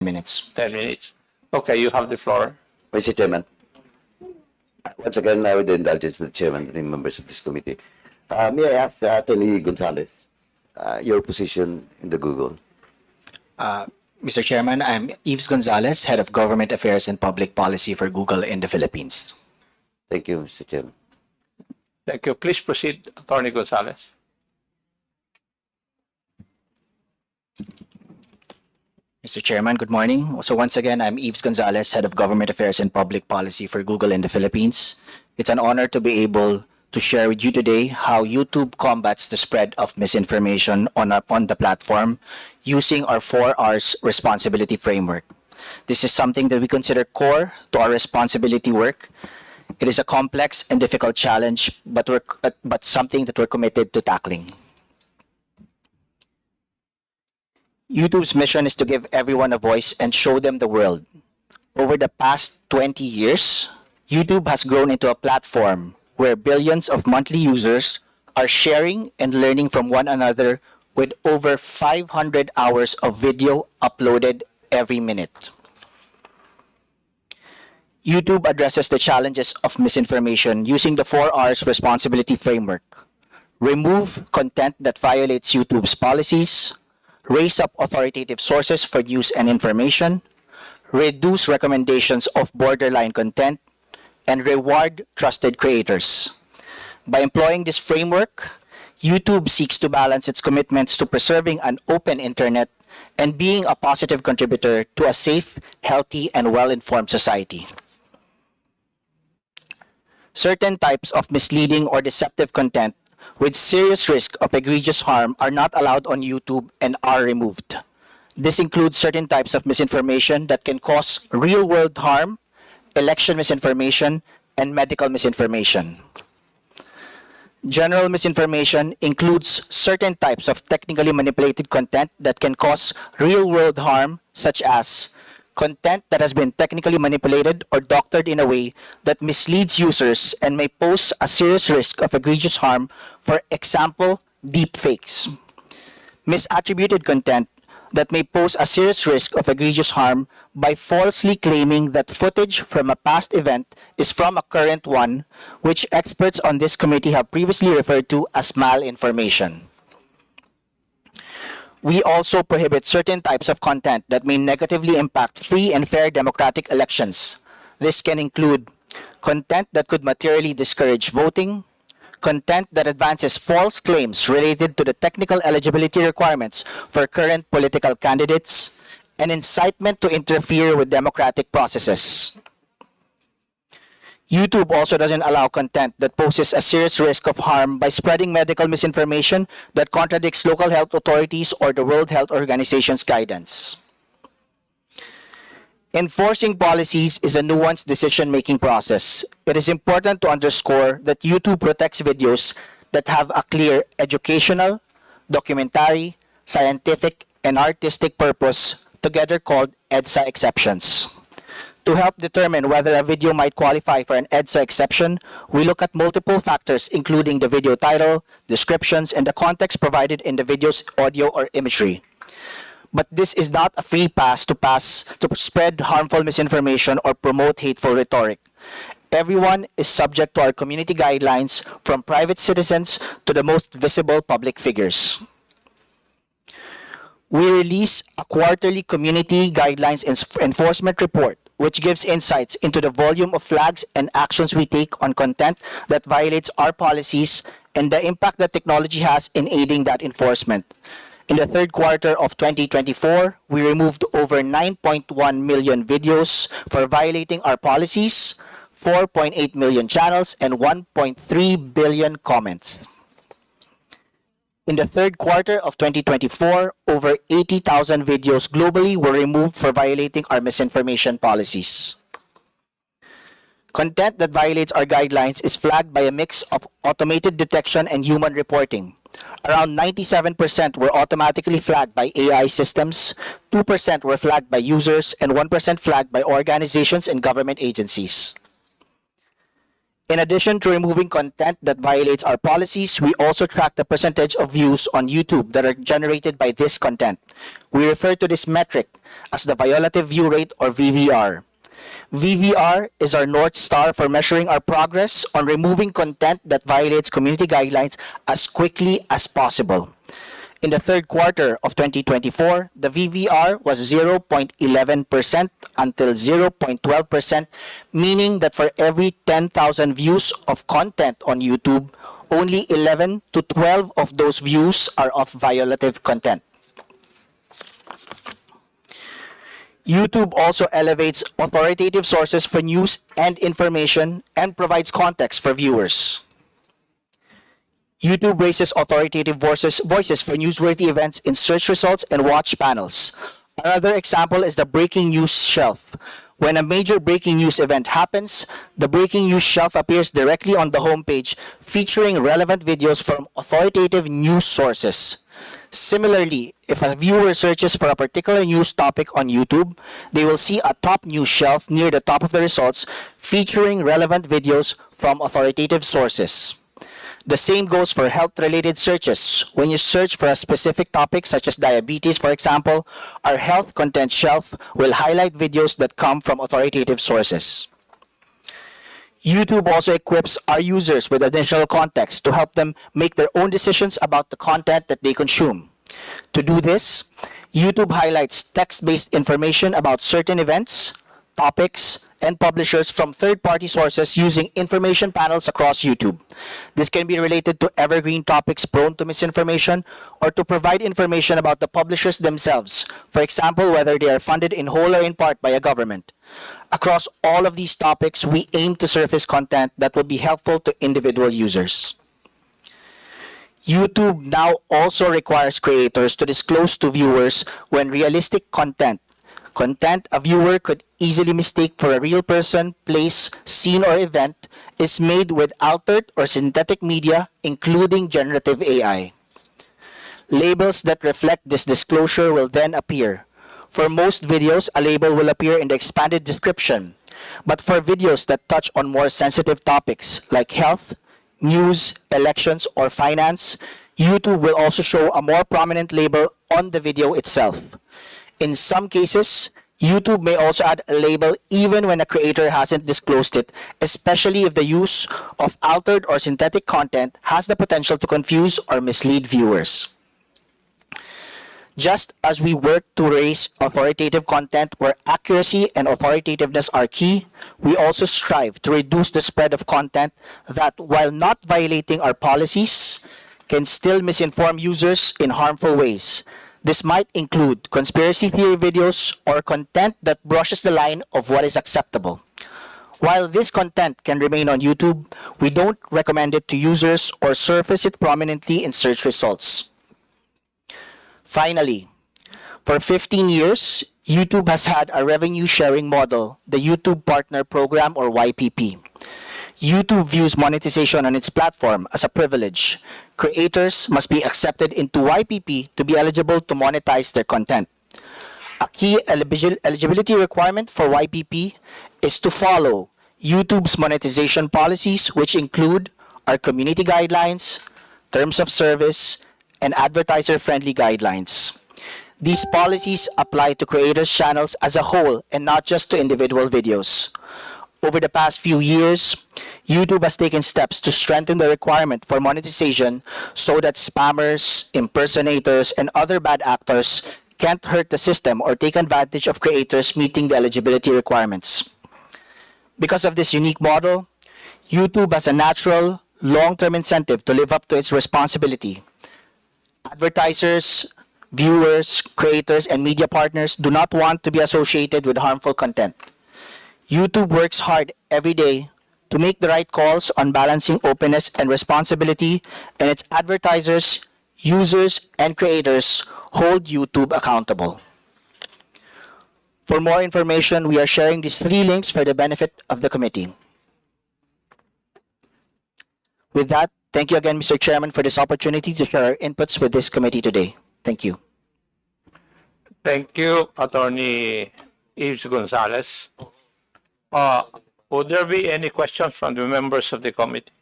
minutes. 10 minutes. Okay, you have the floor. Mr. Chairman, once again, with the indulgence of the chairman and the members of this committee, may I ask Attorney Gonzalez your position in the Google? Mr. Chairman, I'm Yves Gonzalez, Head of Government Affairs and Public Policy for Google in the Philippines. Thank you, Mr. Chairman. Thank you. Please proceed, Attorney Gonzalez. Mr. Chairman, good morning. So once again, I'm Yves Gonzalez, Head of Government Affairs and Public Policy for Google in the Philippines. It's an honor to be able to share with you today how YouTube combats the spread of misinformation on the platform using our 4 R's responsibility framework. This is something that we consider core to our responsibility work. It is a complex and difficult challenge, but something that we're committed to tackling. YouTube's mission is to give everyone a voice and show them the world. Over the past 20 years, YouTube has grown into a platform where billions of monthly users are sharing and learning from one another with over 500 hours of video uploaded every minute. YouTube addresses the challenges of misinformation using the 4 R's responsibility framework. Remove content that violates YouTube's policies, raise up authoritative sources for news and information, reduce recommendations of borderline content, and reward trusted creators. By employing this framework, YouTube seeks to balance its commitments to preserving an open internet and being a positive contributor to a safe, healthy, and well-informed society. Certain types of misleading or deceptive content with serious risk of egregious harm are not allowed on YouTube and are removed. This includes certain types of misinformation that can cause real-world harm, election misinformation, and medical misinformation. General misinformation includes certain types of technically manipulated content that can cause real-world harm, such as content that has been technically manipulated or doctored in a way that misleads users and may pose a serious risk of egregious harm, for example, deepfakes. Misattributed content that may pose a serious risk of egregious harm by falsely claiming that footage from a past event is from a current one, which experts on this committee have previously referred to as malinformation. We also prohibit certain types of content that may negatively impact free and fair democratic elections. This can include content that could materially discourage voting, content that advances false claims related to the technical eligibility requirements for current political candidates, and incitement to interfere with democratic processes. YouTube also doesn't allow content that poses a serious risk of harm by spreading medical misinformation that contradicts local health authorities or the World Health Organization's guidance. Enforcing policies is a nuanced decision-making process. It is important to underscore that YouTube protects videos that have a clear educational, documentary, scientific, and artistic purpose, together called EDSA exceptions. To help determine whether a video might qualify for an EDSA exception, we look at multiple factors, including the video title, descriptions, and the context provided in the video's audio or imagery. But this is not a free pass to spread harmful misinformation or promote hateful rhetoric. Everyone is subject to our community guidelines, from private citizens to the most visible public figures. We release a quarterly community guidelines enforcement report, which gives insights into the volume of flags and actions we take on content that violates our policies and the impact that technology has in aiding that enforcement. In the third quarter of 2024, we removed over 9.1 million videos for violating our policies, 4.8 million channels, and 1.3 billion comments. In the third quarter of 2024, over 80,000 videos globally were removed for violating our misinformation policies. Content that violates our guidelines is flagged by a mix of automated detection and human reporting. Around 97% were automatically flagged by AI systems, 2% were flagged by users, and 1% flagged by organizations and government agencies. In addition to removing content that violates our policies, we also track the percentage of views on YouTube that are generated by this content. We refer to this metric as the violative view rate, or VVR. VVR is our North Star for measuring our progress on removing content that violates community guidelines as quickly as possible. In the third quarter of 2024, the VVR was 0.11% until 0.12%, meaning that for every 10,000 views of content on YouTube, only 11 to 12 of those views are of violative content. YouTube also elevates authoritative sources for news and information and provides context for viewers. YouTube raises authoritative voices for newsworthy events in search results and watch panels. Another example is the breaking news shelf. When a major breaking news event happens, the breaking news shelf appears directly on the homepage, featuring relevant videos from authoritative news sources. Similarly, if a viewer searches for a particular news topic on YouTube, they will see a top news shelf near the top of the results, featuring relevant videos from authoritative sources. The same goes for health-related searches. When you search for a specific topic, such as diabetes, for example, our health content shelf will highlight videos that come from authoritative sources. YouTube also equips our users with additional context to help them make their own decisions about the content that they consume. To do this, YouTube highlights text-based information about certain events, topics, and publishers from third-party sources using information panels across YouTube. This can be related to evergreen topics prone to misinformation, or to provide information about the publishers themselves, for example, whether they are funded in whole or in part by a government. Across all of these topics, we aim to surface content that will be helpful to individual users. YouTube now also requires creators to disclose to viewers when realistic content a viewer could easily mistake for a real person, place, scene, or event is made with altered or synthetic media, including generative AI. Labels that reflect this disclosure will then appear. For most videos, a label will appear in the expanded description. But for videos that touch on more sensitive topics like health, news, elections, or finance, YouTube will also show a more prominent label on the video itself. In some cases, YouTube may also add a label even when a creator hasn't disclosed it, especially if the use of altered or synthetic content has the potential to confuse or mislead viewers. Just as we work to raise authoritative content where accuracy and authoritativeness are key, we also strive to reduce the spread of content that, while not violating our policies, can still misinform users in harmful ways. This might include conspiracy theory videos or content that brushes the line of what is acceptable. While this content can remain on YouTube, we don't recommend it to users or surface it prominently in search results. Finally, for 15 years, YouTube has had a revenue sharing model, the YouTube Partner Program, or YPP. YouTube views monetization on its platform as a privilege. Creators must be accepted into YPP to be eligible to monetize their content. A key eligibility requirement for YPP is to follow YouTube's monetization policies, which include our community guidelines, terms of service, and advertiser-friendly guidelines. These policies apply to creators' channels as a whole and not just to individual videos. Over the past few years, YouTube has taken steps to strengthen the requirement for monetization so that spammers, impersonators, and other bad actors can't hurt the system or take advantage of creators meeting the eligibility requirements. Because of this unique model, YouTube has a natural, long-term incentive to live up to its responsibility. Advertisers, viewers, creators, and media partners do not want to be associated with harmful content. YouTube works hard every day to make the right calls on balancing openness and responsibility, and its advertisers, users, and creators hold YouTube accountable. For more information, we are sharing these 3 links for the benefit of the committee. With that, thank you again, Mr. Chairman, for this opportunity to share our inputs with this committee today. Thank you. Thank you, Attorney Yves Gonzalez. Would there be any questions from the members of the committee?